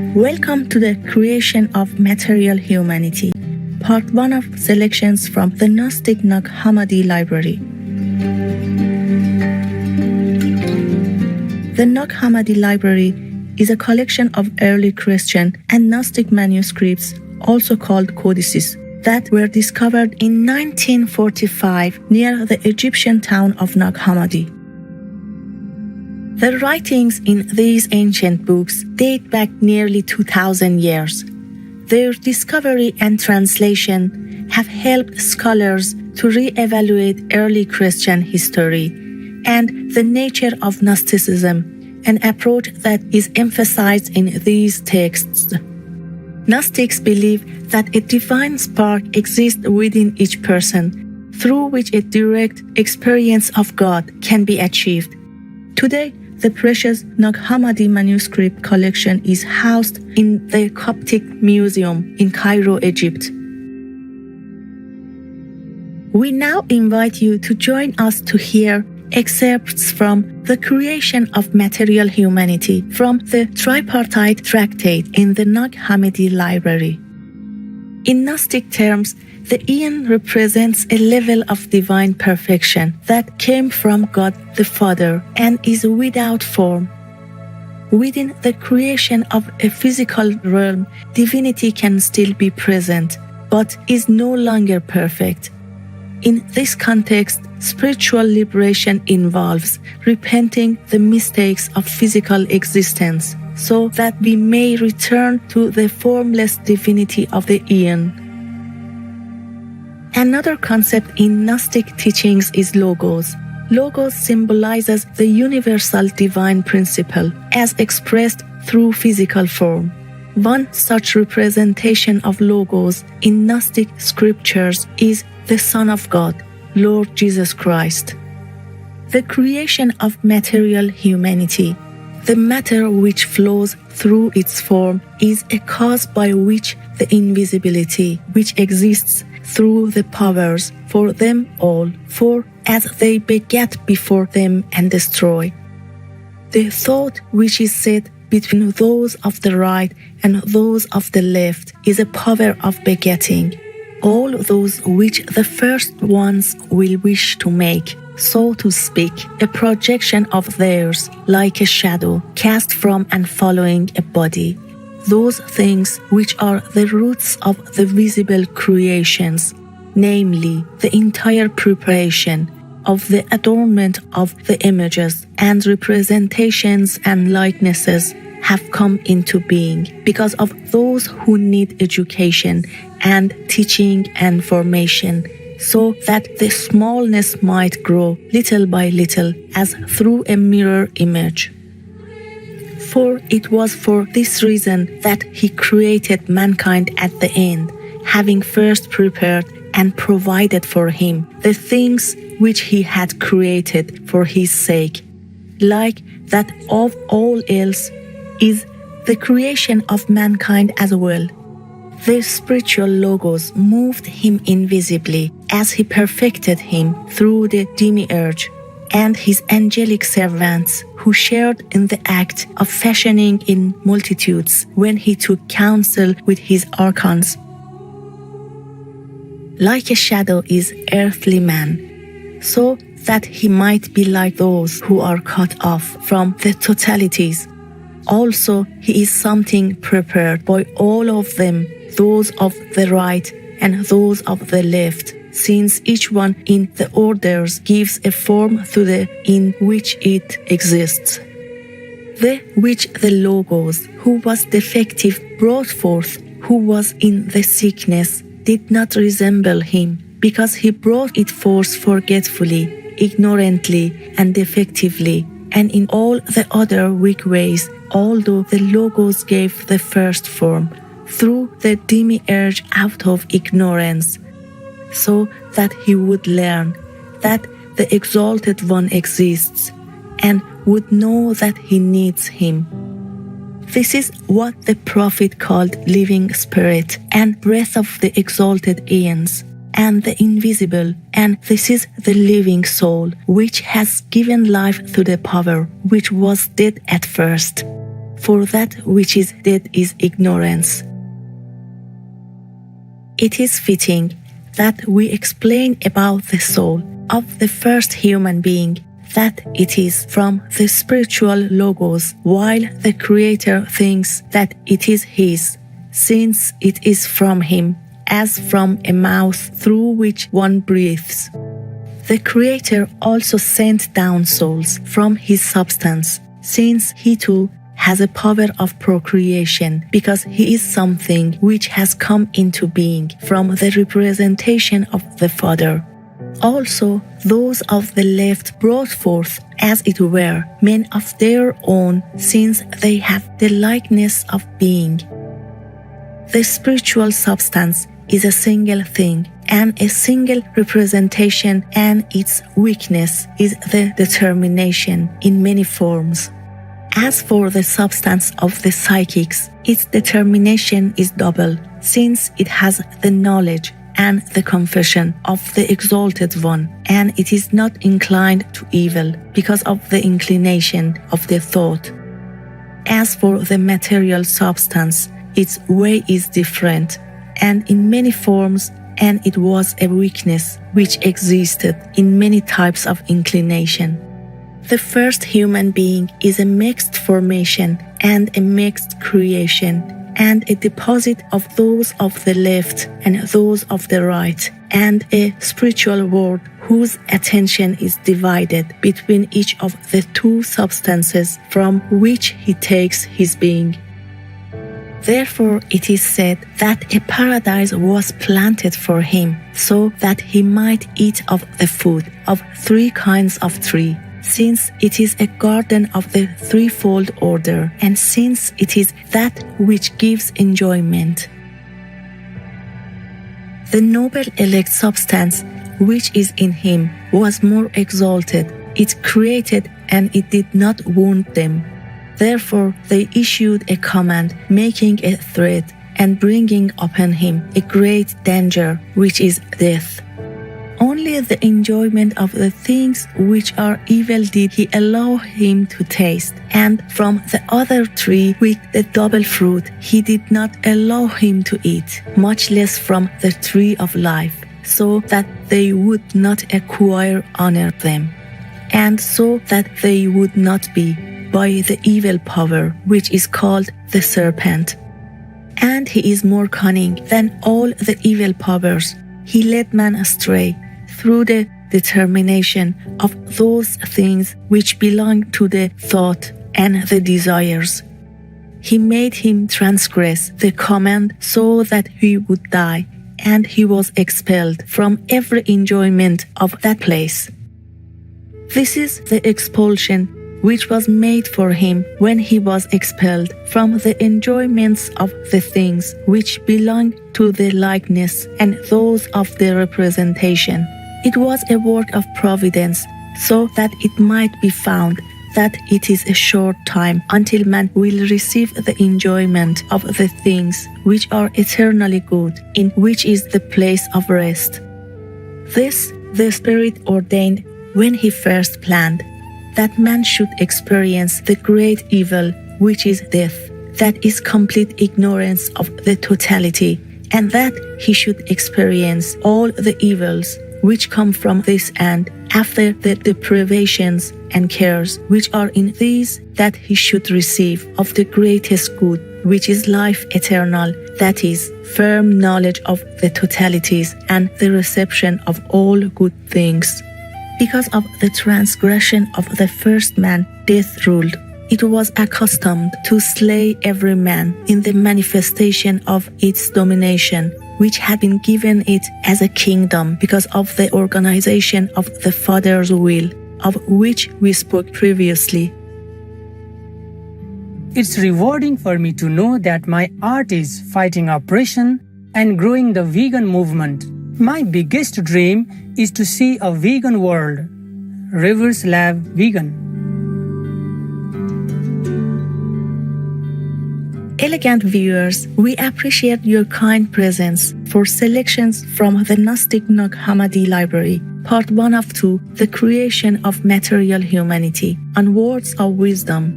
Welcome to the creation of material humanity, part 1 of selections from the Gnostic Hammadi library. The Hammadi library is a collection of early Christian and Gnostic manuscripts, also called codices, that were discovered in 1945 near the Egyptian town of Hammadi. The writings in these ancient books date back nearly 2,000 years. Their discovery and translation have helped scholars to re-evaluate early Christian history and the nature of Gnosticism, an approach that is emphasized in these texts. Gnostics believe that a divine spark exists within each person, through which a direct experience of God can be achieved. Today, the precious Hammadi manuscript collection is housed in the Coptic Museum in Cairo, Egypt. We now invite you to join us to hear excerpts from The Creation of Material Humanity from the tripartite tractate in the Hammadi library. In Gnostic terms, the Aeon represents a level of divine perfection that came from God the Father and is without form. Within the creation of a physical realm, divinity can still be present, but is no longer perfect. In this context, spiritual liberation involves repenting the mistakes of physical existence, so that we may return to the formless divinity of the Aeon. Another concept in Gnostic teachings is Logos. Logos symbolizes the universal divine principle as expressed through physical form. One such representation of Logos in Gnostic scriptures is the Son of God, Lord Jesus Christ. The creation of material humanity, the matter which flows through its form, is a cause by which the invisibility which exists through the powers for them all, for as they beget before them and destroy. The thought which is set between those of the right and those of the left is a power of begetting. All those which the first ones will wish to make, so to speak, a projection of theirs, like a shadow cast from and following a body. Those things which are the roots of the visible creations, namely the entire preparation of the adornment of the images and representations and likenesses, have come into being because of those who need education and teaching and formation, so that the smallness might grow little by little as through a mirror image. For it was for this reason that he created mankind at the end, having first prepared and provided for him the things which he had created for his sake, like that of all else is the creation of mankind as well. The spiritual Logos moved him invisibly as he perfected him through the demiurge and his angelic servants who shared in the act of fashioning in multitudes when he took counsel with his archons. Like a shadow is earthly man, so that he might be like those who are cut off from the totalities. Also, he is something prepared by all of them, those of the right and those of the left, since each one in the orders gives a form to the in which it exists. The which the Logos, who was defective, brought forth, who was in the sickness, did not resemble him, because he brought it forth forgetfully, ignorantly, and defectively, and in all the other weak ways, although the Logos gave the first form, through the demiurge out of ignorance, so that he would learn that the Exalted One exists, and would know that he needs him. This is what the prophet called living spirit and breath of the exalted Aeons, and the invisible, and this is the living soul, which has given life to the power which was dead at first. for that which is dead is ignorance. It is fitting that we explain about the soul of the first human being that it is from the spiritual logos, while the Creator thinks that it is his, since it is from him, as from a mouth through which one breathes. The Creator also sent down souls from his substance, since he too has a power of procreation, because he is something which has come into being from the representation of the Father. Also, those of the left brought forth, as it were, men of their own, since they have the likeness of being. The spiritual substance is a single thing and a single representation, and its weakness is the determination in many forms. As for the substance of the psychics, its determination is double, since it has the knowledge and the confession of the Exalted One, and it is not inclined to evil because of the inclination of the thought. As for the material substance, its way is different, and in many forms, and it was a weakness which existed in many types of inclination. The first human being is a mixed formation and a mixed creation, and a deposit of those of the left and those of the right, and a spiritual world whose attention is divided between each of the two substances from which he takes his being. Therefore it is said that a paradise was planted for him, so that he might eat of the food of 3 kinds of tree, since it is a garden of the threefold order, and since it is that which gives enjoyment. The noble elect substance which is in him was more exalted. It created and it did not wound them. Therefore they issued a command, making a threat and bringing upon him a great danger, which is death. Only the enjoyment of the things which are evil did he allow him to taste, and from the other tree with the double fruit he did not allow him to eat, much less from the tree of life, so that they would not acquire honor them, and so that they would not be by the evil power which is called the serpent. And he is more cunning than all the evil powers. He led man astray through the determination of those things which belong to the thought and the desires. He made him transgress the command so that he would die, and he was expelled from every enjoyment of that place. This is the expulsion which was made for him when he was expelled from the enjoyments of the things which belong to the likeness and those of the representation. It was a work of providence, so that it might be found that it is a short time until man will receive the enjoyment of the things which are eternally good, in which is the place of rest. This the Spirit ordained when he first planned, that man should experience the great evil which is death, that is complete ignorance of the totality, and that he should experience all the evils which come from this end after the deprivations and cares which are in these, that he should receive of the greatest good, which is life eternal, that is, firm knowledge of the totalities and the reception of all good things. Because of the transgression of the first man, death ruled. It was accustomed to slay every man in the manifestation of its domination, which had been given it as a kingdom because of the organization of the Father's will, of which we spoke previously. It's rewarding for me to know that my art is fighting oppression and growing the vegan movement. My biggest dream is to see a vegan world. Rivers Lab Vegan. Elegant viewers, we appreciate your kind presence for selections from the Gnostic Hammadi Library, Part 1 of 2, The Creation of Material Humanity, on Words of Wisdom.